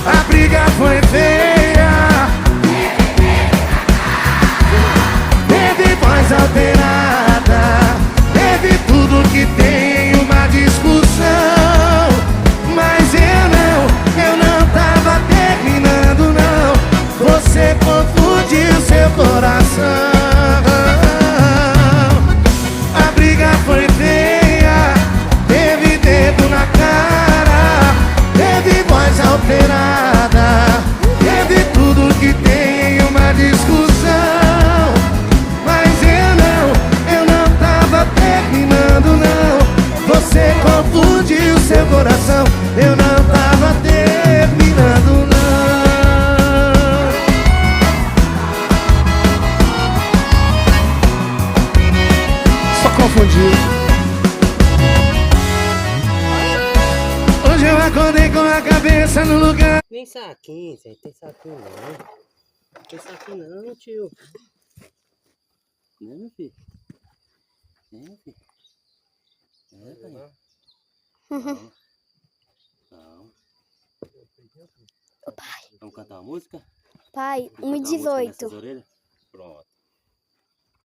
A briga foi feia, teve voz alterada, teve tudo que tem uma discussão. Mas eu não tava terminando não. Você confundiu seu coração. A briga foi feia, teve dedo na cara, teve voz alterada, teve tudo que tem em uma discussão. Mas eu não tava terminando não. Você confundiu seu coração. Eu não tava terminando não. Só confundiu. Hoje eu acordei com a cabeça no lugar. Nem saquinho, Zé. Tem saquinho não. Tem saquinho não, tio. Né, meu filho? Né, meu filho? É, pai. Não. Não. Ô pai, Vamos cantar uma música? pai, Vamos cantar uma música 1h18. nessas orelhas? Pronto.